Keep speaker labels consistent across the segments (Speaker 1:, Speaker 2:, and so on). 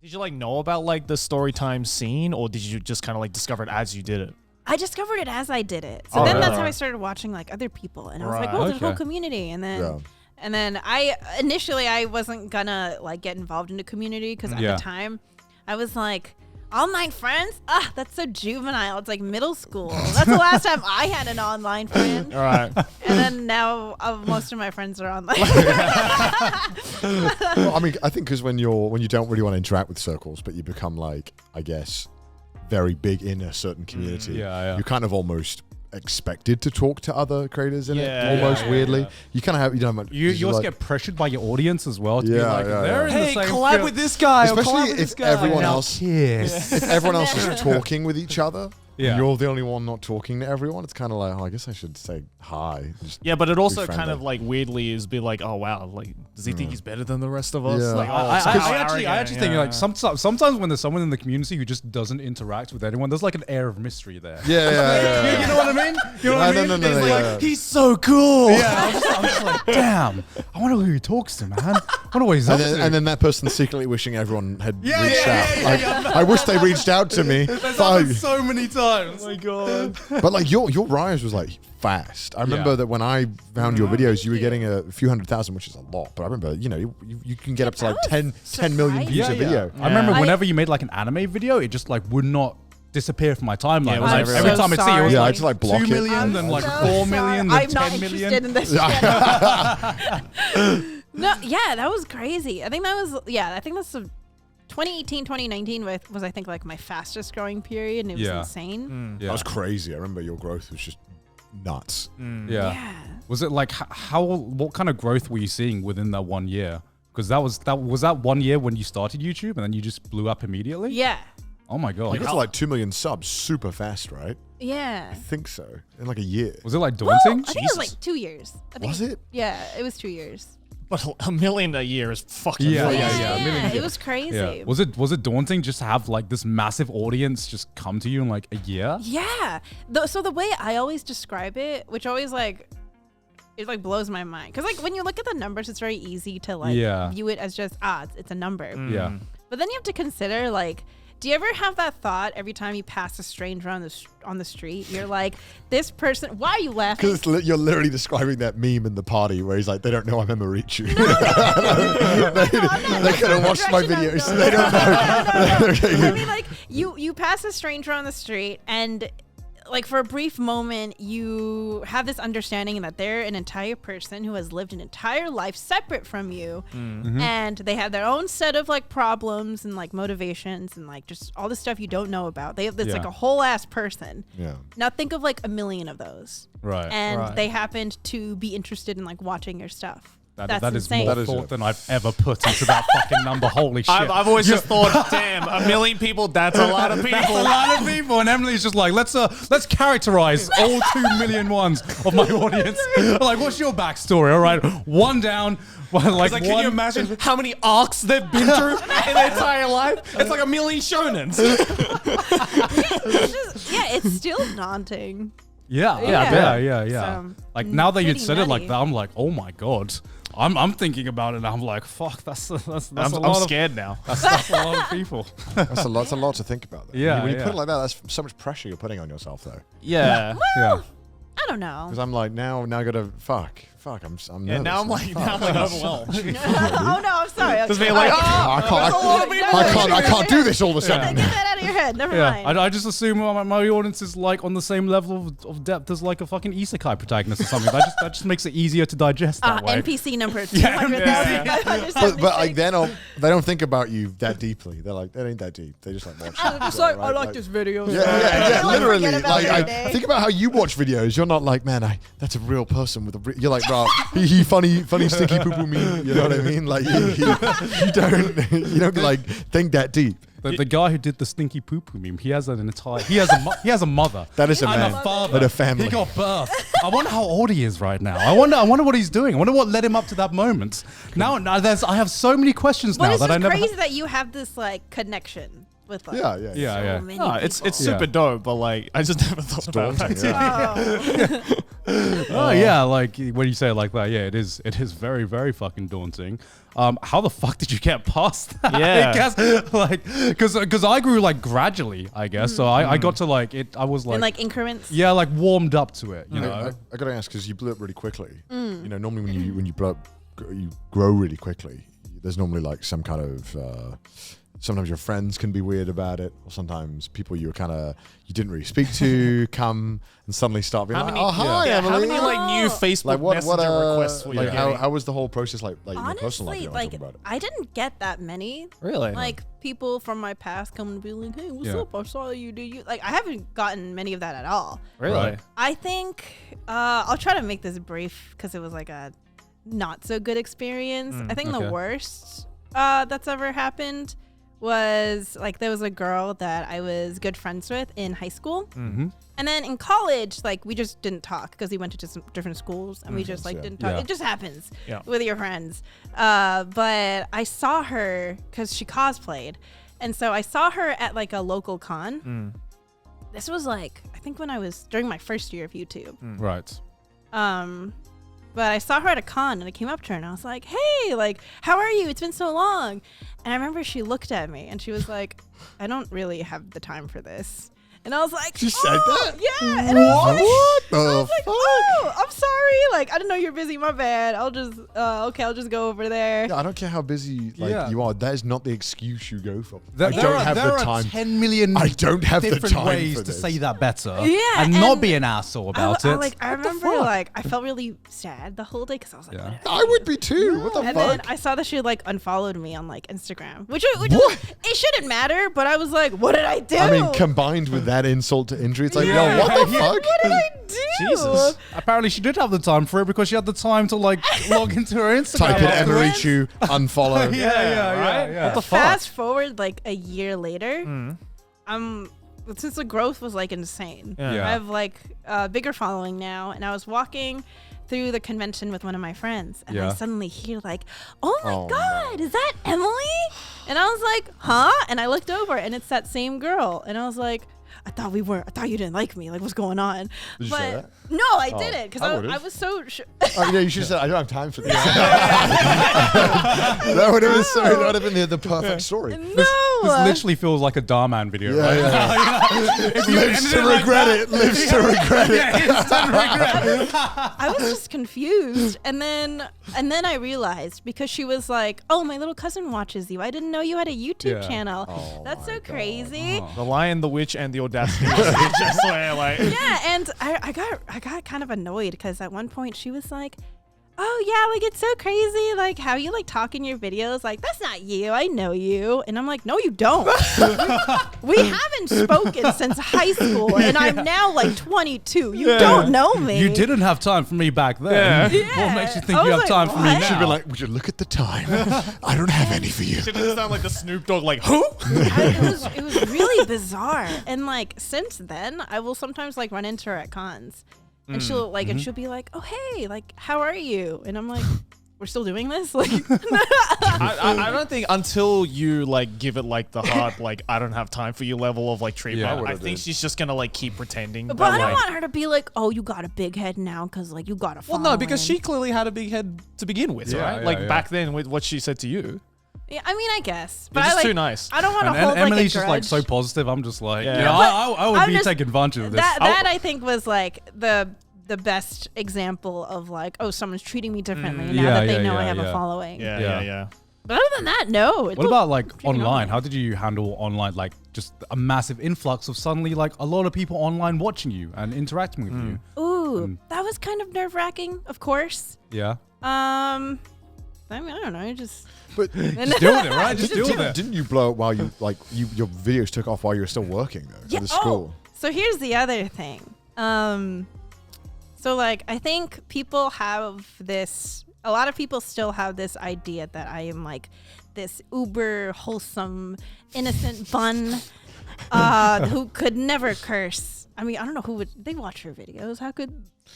Speaker 1: Did you like know about like the story time scene, or did you just kind of like discover it as you did it?
Speaker 2: I discovered it as I did it. So then
Speaker 1: really?
Speaker 2: that's how I started watching like other people, and I was like, "Well, there's a whole community." And then I initially I wasn't gonna like get involved in the community because at the time I was like, online friends? Ah, that's so juvenile. It's like middle school. That's the last time I had an online friend.
Speaker 1: All right.
Speaker 2: And then now most of my friends are online.
Speaker 3: Well, I mean, I think because when you don't really want to interact with circles, but you become like, I guess, very big in a certain community, you're kind of almost expected to talk to other creators in it, almost weirdly. You kind of have,
Speaker 4: you also get pressured by your audience as well to be like, they're in the same
Speaker 1: collab
Speaker 4: field.
Speaker 1: with this guy,
Speaker 3: especially if everyone else
Speaker 4: Yes.
Speaker 3: if everyone else is talking with each other. And you're the only one not talking to everyone. It's kind of like, oh, I guess I should say hi.
Speaker 1: Yeah, but it also kind of like weirdly is be like, oh wow, like does he think he's better than the rest of us?
Speaker 3: Yeah.
Speaker 1: Like,
Speaker 4: I actually think like sometimes when there's someone in the community who just doesn't interact with anyone, there's like an air of mystery there.
Speaker 3: Yeah.
Speaker 4: You know what I mean? You know what I mean?
Speaker 3: No,
Speaker 4: like,
Speaker 1: he's so cool.
Speaker 4: Yeah, I'm just like, damn. I wonder who he talks to, man. I wonder what he's up to.
Speaker 3: And then that person secretly wishing everyone had reached out. I wish they reached out to me.
Speaker 4: That's happened so many times.
Speaker 1: Oh my god.
Speaker 3: But like your rise was like fast. I remember that when I found your videos, you were getting a few 100,000, which is a lot. But I remember, you can get up to like 10 million views a video.
Speaker 4: I remember whenever you made like an anime video, it just like would not disappear from my timeline.
Speaker 1: Yeah,
Speaker 4: like, every time I'd see it, it was
Speaker 3: I had to like block
Speaker 4: 2
Speaker 3: it.
Speaker 4: million, then like 4 million, then 10 million.
Speaker 2: I'm not interested in this channel. No, yeah, that was crazy. I think that's the 2018, 2019 was I think like my fastest growing period, and it was insane.
Speaker 3: That was crazy. I remember your growth was just nuts.
Speaker 2: Yeah.
Speaker 4: Was it like what kind of growth were you seeing within that 1 year? Because was that 1 year when you started YouTube and then you just blew up immediately?
Speaker 2: Yeah.
Speaker 4: Oh my god.
Speaker 3: You got to like 2 million subs super fast, right?
Speaker 2: Yeah.
Speaker 3: I think so. In like a year.
Speaker 4: Was it like daunting?
Speaker 2: Well, I think it was like 2 years.
Speaker 3: Was it?
Speaker 2: Yeah, it was 2 years.
Speaker 1: But $1 million a year is fucking
Speaker 4: Yeah.
Speaker 2: It was crazy.
Speaker 4: Yeah. Was it daunting just to have like this massive audience just come to you in like a year?
Speaker 2: Yeah. So the way I always describe it, which always like it like blows my mind, because like when you look at the numbers, it's very easy to like view it as just it's a number.
Speaker 4: Yeah.
Speaker 2: But then you have to consider like, do you ever have that thought every time you pass a stranger on the street? You're like, this person, why are you laughing?
Speaker 3: Because you're literally describing that meme in the party where he's like, they don't know I'm Emma Richu. They could have watched my videos. They don't know.
Speaker 2: I mean, like, you pass a stranger on the street, and like for a brief moment, you have this understanding that they're an entire person who has lived an entire life separate from you, and they have their own set of like problems and like motivations and like just all the stuff you don't know about. It's like a whole ass person.
Speaker 3: Yeah.
Speaker 2: Now think of like 1 million of those,
Speaker 4: Right.
Speaker 2: and they happened to be interested in like watching your stuff.
Speaker 4: That is
Speaker 2: insane.
Speaker 4: more thought than I've ever put into that fucking number. Holy shit.
Speaker 1: I've always just thought, damn, 1 million people, that's a lot of people.
Speaker 4: That's a lot of people. And Emily's just like, let's characterize all 2 million ones of my audience. Like, what's your backstory? All right, one down. Like,
Speaker 1: can you imagine how many arcs they've been through in their entire life? It's like 1 million shonens.
Speaker 2: It's still daunting.
Speaker 4: Yeah.
Speaker 2: So,
Speaker 4: like now that you'd
Speaker 2: pretty
Speaker 4: said it like
Speaker 2: nutty.
Speaker 4: that, I'm like, oh my god. I'm thinking about it and I'm like, fuck, that's a lot
Speaker 1: I'm scared now.
Speaker 4: That's a lot of people.
Speaker 3: That's a lot to think about. Though.
Speaker 4: Yeah,
Speaker 3: When you
Speaker 4: yeah.
Speaker 3: put it like that, that's so much pressure you're putting on yourself, though.
Speaker 1: Yeah.
Speaker 4: Yeah.
Speaker 2: I don't know.
Speaker 3: Because I'm like, now I gotta fuck. I'm nervous.
Speaker 1: Now I'm like overwhelmed.
Speaker 2: Oh no, I'm sorry.
Speaker 1: Just being like,
Speaker 3: I can't do this all of a sudden.
Speaker 2: Get that out of your head. Never mind.
Speaker 4: I just assume my audience is like on the same level of depth as like a fucking isekai protagonist or something. that just makes it easier to digest that way.
Speaker 2: NPC number 200,576.
Speaker 3: But like they don't think about you that deeply. They're like, that ain't that deep. They just like watch.
Speaker 2: I like this video.
Speaker 3: Yeah,
Speaker 2: Like,
Speaker 3: literally.
Speaker 2: forget about it
Speaker 3: Like,
Speaker 2: today.
Speaker 3: think about how you watch videos. You're not like, man, that's a real person with a. You're like, bro, he funny stinky poo poo meme. You know what I mean? Like, you don't like think that deep.
Speaker 4: The guy who did the stinky poo poo meme, he has a mother.
Speaker 3: That is a
Speaker 4: and
Speaker 3: man.
Speaker 4: a father.
Speaker 3: And a family.
Speaker 4: He got birth. I wonder how old he is right now. I wonder what he's doing. I wonder what led him up to that moment. Now I have so many questions
Speaker 2: But
Speaker 4: now
Speaker 2: it's
Speaker 4: that I
Speaker 2: just
Speaker 4: never.
Speaker 2: crazy that you have this like connection with like
Speaker 3: Yeah.
Speaker 2: so many
Speaker 1: It's
Speaker 2: people.
Speaker 1: super dope, but like I just never thought about
Speaker 3: daunting,
Speaker 1: that.
Speaker 4: Oh yeah, like when you say it like that, yeah, it is very, very fucking daunting. How the fuck did you get past that?
Speaker 1: Yeah.
Speaker 4: I guess like because I grew like gradually, I guess. So I got to like it. I was like
Speaker 2: in like increments.
Speaker 4: yeah, like warmed up to it. You know.
Speaker 3: I gotta ask because you blew up really quickly. You know, normally when you blow up, you grow really quickly. There's normally like some kind of. Sometimes your friends can be weird about it, or sometimes people you didn't really speak to come and suddenly start being like, "Oh, hi, Emily."
Speaker 1: How many like new Facebook Messenger requests were you getting?
Speaker 3: How was the whole process like in your personal life?
Speaker 2: Honestly,
Speaker 3: You know,
Speaker 2: like
Speaker 3: talking about it?
Speaker 2: I didn't get that many.
Speaker 1: Really?
Speaker 2: Like people from my past come and be like, "Hey, what's up? I saw you. Do you like?" I haven't gotten many of that at all.
Speaker 1: Really?
Speaker 4: Right.
Speaker 2: I think I'll try to make this brief because it was like a not so good experience. I think the worst that's ever happened was like there was a girl that I was good friends with in high school. And then in college, like we just didn't talk because we went to just different schools and we just like didn't talk.
Speaker 4: Yeah.
Speaker 2: It just happens with your friends. But I saw her because she cosplayed. And so I saw her at like a local con. This was like, I think when I was during my first year of YouTube.
Speaker 4: Right.
Speaker 2: But I saw her at a con and I came up to her and I was like, "Hey, like, how are you? It's been so long." And I remember she looked at me and she was like, "I don't really have the time for this." And I was like,
Speaker 3: She said that?
Speaker 2: Yeah. And I was like,
Speaker 3: fuck?
Speaker 2: "Oh, I'm sorry. Like, I didn't know you're busy. My bad. I'll just, I'll just go over there."
Speaker 3: Yeah, I don't care how busy you are. That is not the excuse you go for.
Speaker 4: There
Speaker 3: I don't have
Speaker 4: there
Speaker 3: the
Speaker 4: are
Speaker 3: time.
Speaker 4: 10 million
Speaker 3: I don't have the
Speaker 4: different
Speaker 3: time
Speaker 4: ways
Speaker 3: for
Speaker 4: to
Speaker 3: this.
Speaker 4: say that better.
Speaker 2: Yeah,
Speaker 4: and not
Speaker 2: and
Speaker 4: be an asshole about it.
Speaker 2: I remember, like, I felt really sad the whole day because I was like,
Speaker 4: Yeah.
Speaker 2: "What did I
Speaker 3: I would be too. What the
Speaker 2: And
Speaker 3: fuck?
Speaker 2: then I saw that she like unfollowed me on like Instagram, which it shouldn't matter, but I was like, what did I do?
Speaker 3: I mean, combined with that insult to injury, it's like, yo, what the fuck?
Speaker 2: What did I do?
Speaker 1: Jesus.
Speaker 4: Apparently, she did have the time for it because she had the time to like log into her Instagram.
Speaker 3: Type in
Speaker 4: afterwards.
Speaker 3: Emery Chu, unfollow.
Speaker 4: Yeah.
Speaker 1: What the fuck?
Speaker 2: Fast forward like a year later, since the growth was like insane.
Speaker 1: Yeah.
Speaker 2: I have like a bigger following now, and I was walking through the convention with one of my friends, and I suddenly hear like, "Oh my God, is that Emily?" And I was like, "Huh?" And I looked over, and it's that same girl, and I was like, I thought you didn't like me. Like, what's going on?"
Speaker 3: Did you say that?
Speaker 2: No, I didn't, because I was so.
Speaker 3: Oh, yeah, you should have said, I don't have time for this. That would have been that would have been the perfect story.
Speaker 2: No,
Speaker 4: This literally feels like a Darman video, right?
Speaker 3: Lives to regret it. Lives to regret it.
Speaker 4: Instant regret.
Speaker 2: I was just confused, and then I realized because she was like, "Oh, my little cousin watches you. I didn't know you had a YouTube channel.
Speaker 3: Oh
Speaker 2: That's so crazy."
Speaker 1: The Lion, the Witch, and the Audacity. Just where, like,
Speaker 2: Yeah, and I got kind of annoyed because at one point she was like, "Oh yeah, like it's so crazy, like how you like talk in your videos, like that's not you, I know you." And I'm like, "No, you don't. We haven't spoken since high school, and I'm now like 22. You don't know me."
Speaker 4: You didn't have time for me back then.
Speaker 2: Yeah.
Speaker 4: What makes you think
Speaker 2: I
Speaker 4: you
Speaker 2: was
Speaker 4: have
Speaker 2: like,
Speaker 4: time for me
Speaker 2: what?
Speaker 4: now?
Speaker 3: Should be like, would you look at the time? I don't have any for you.
Speaker 1: it doesn't sound like the Snoop Dogg, like, who?
Speaker 2: it was really bizarre. And like since then, I will sometimes like run into her at cons, and she'll like and she'll be like, "Oh hey, like how are you?" And I'm like, "We're still doing this?" Like,
Speaker 1: I don't think until you like give it like the hard like I don't have time for you level of like treatment.
Speaker 3: Yeah.
Speaker 1: I think she's just gonna like keep pretending.
Speaker 2: but
Speaker 1: that,
Speaker 2: I don't
Speaker 1: like,
Speaker 2: want her to be like, "Oh, you got a big head now because like you got a."
Speaker 1: Well, no, because she clearly had a big head to begin with,
Speaker 4: Yeah,
Speaker 1: right?
Speaker 4: yeah,
Speaker 1: like
Speaker 4: yeah.
Speaker 1: back then with what she said to you.
Speaker 2: Yeah, I mean, I guess,
Speaker 1: You're
Speaker 2: but
Speaker 1: just
Speaker 2: I like
Speaker 1: too nice.
Speaker 2: I don't want to
Speaker 4: And
Speaker 2: hold like a
Speaker 4: Emily's
Speaker 2: grudge.
Speaker 4: just like so positive. I'm just like,
Speaker 1: Yeah.
Speaker 4: you know, I would
Speaker 2: I'm
Speaker 4: be
Speaker 2: just-
Speaker 4: taking advantage of this.
Speaker 2: That I think was like the best example of like, oh, someone's treating me differently now
Speaker 4: Yeah,
Speaker 2: that they
Speaker 4: yeah,
Speaker 2: know I
Speaker 4: yeah,
Speaker 2: have
Speaker 4: yeah.
Speaker 2: a following.
Speaker 1: Yeah.
Speaker 2: But other than that, no.
Speaker 4: What about like
Speaker 2: pretty
Speaker 4: online?
Speaker 2: normal.
Speaker 4: How did you handle online? Like just a massive influx of suddenly like a lot of people online watching you and interacting with you.
Speaker 2: Ooh, that was kind of nerve wracking, of course.
Speaker 4: Yeah.
Speaker 2: I mean, I don't know, just
Speaker 3: But
Speaker 4: Just deal with it, right? Just deal with it.
Speaker 3: didn't you blow up while you your videos took off while you were still working though
Speaker 2: yeah.
Speaker 3: at the school?
Speaker 2: So here's the other thing. So like I think people have this. A lot of people still have this idea that I am like this uber wholesome, innocent bun who could never curse. I mean, I don't know who would. They watch her videos.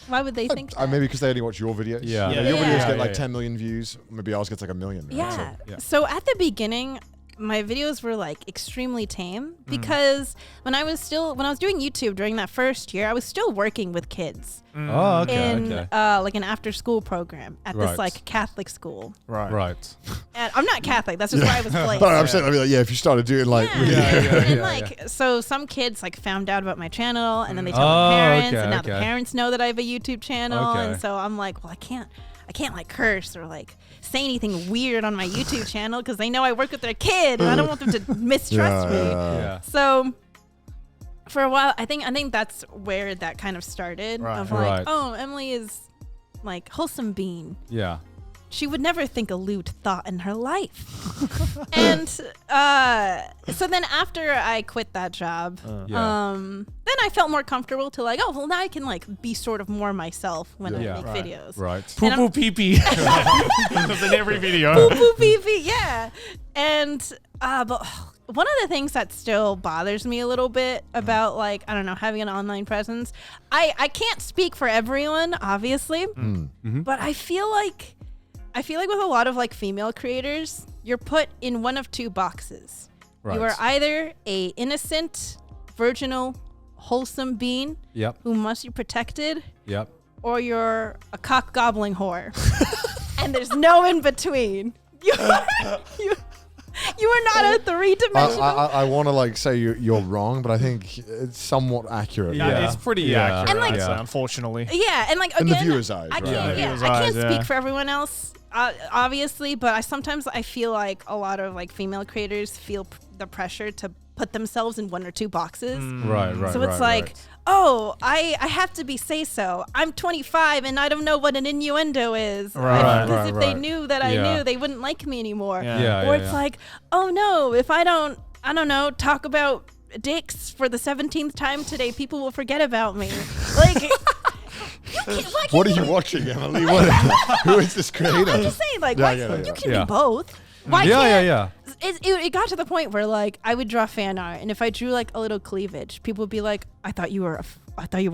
Speaker 2: Why would they think that?
Speaker 3: Maybe because they only watch your videos.
Speaker 4: Yeah.
Speaker 3: Your
Speaker 2: Yeah.
Speaker 3: videos get
Speaker 2: Yeah,
Speaker 3: like 10 million views. Maybe ours gets like 1 million. Right?
Speaker 2: Yeah.
Speaker 3: So,
Speaker 2: So at the beginning, my videos were like extremely tame because when I was doing YouTube during that first year, I was still working with kids
Speaker 4: Oh, okay.
Speaker 2: in
Speaker 4: Okay.
Speaker 2: like an after school program at this like Catholic school.
Speaker 4: Right.
Speaker 2: And I'm not Catholic. That's just where I was placed.
Speaker 3: But I'm saying, I mean, like, if you started doing like,
Speaker 2: And like, so some kids like found out about my channel, and then they tell their parents, and now the parents know that I have a YouTube channel, and so I'm like, well, I can't like curse or like say anything weird on my YouTube channel because they know I work with their kid, and I don't want them to mistrust me.
Speaker 4: Yeah.
Speaker 2: So for a while, I think that's where that kind of started. Of like, oh, Emily is like wholesome bean.
Speaker 4: Yeah.
Speaker 2: She would never think a lewd thought in her life. And so then after I quit that job, then I felt more comfortable to like, oh, well, now I can like be sort of more myself when I make videos.
Speaker 4: Right.
Speaker 1: Poo poo pee pee. That's in every video.
Speaker 2: Poo poo pee pee, yeah. And but one of the things that still bothers me a little bit about like, I don't know, having an online presence, I can't speak for everyone, obviously, but I feel like with a lot of like female creators, you're put in one of two boxes.
Speaker 4: Right.
Speaker 2: You are either a innocent, virginal, wholesome being who must be protected, or you're a cock gobbling whore. And there's no in between. You are not a three-dimensional.
Speaker 3: I want to like say you're wrong, but I think it's somewhat accurate.
Speaker 1: Yeah, it's pretty accurate,
Speaker 2: and like,
Speaker 1: unfortunately.
Speaker 2: Yeah, and like again,
Speaker 3: in the viewer's eyes,
Speaker 2: I
Speaker 3: right?
Speaker 2: can't, I can't speak for everyone else, obviously, but I feel like a lot of like female creators feel the pressure to put themselves in one or two boxes.
Speaker 4: Right.
Speaker 2: So it's like, oh, I have to be say-so. I'm 25 and I don't know what an innuendo is. Because if they knew that I knew, they wouldn't like me anymore. Or it's like, oh no, if I don't know, talk about dicks for the 17th time today, people will forget about me. Like,
Speaker 3: what are you watching, Emily? Who is this creator?
Speaker 2: No, I'm just saying, like, you can be both. Why
Speaker 4: can't?
Speaker 2: It got to the point where like I would draw fan art, and if I drew like a little cleavage, people would be like, I thought you were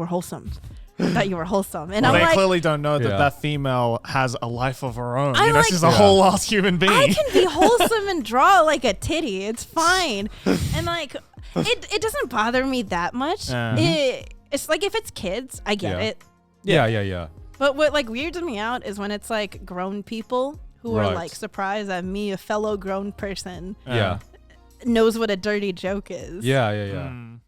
Speaker 2: wholesome. I thought you were wholesome. And
Speaker 1: well,
Speaker 2: I'm
Speaker 1: they
Speaker 2: like,
Speaker 1: clearly don't know that female has a life of her own.
Speaker 2: I'm like,
Speaker 1: she's a whole ass human being.
Speaker 2: I can be wholesome and draw like a titty. It's fine. And like it doesn't bother me that much. It's like if it's kids, I get it.
Speaker 4: Yeah.
Speaker 2: But what like weirds me out is when it's like grown people who are like surprised that me, a fellow grown person, knows what a dirty joke is.
Speaker 4: Yeah.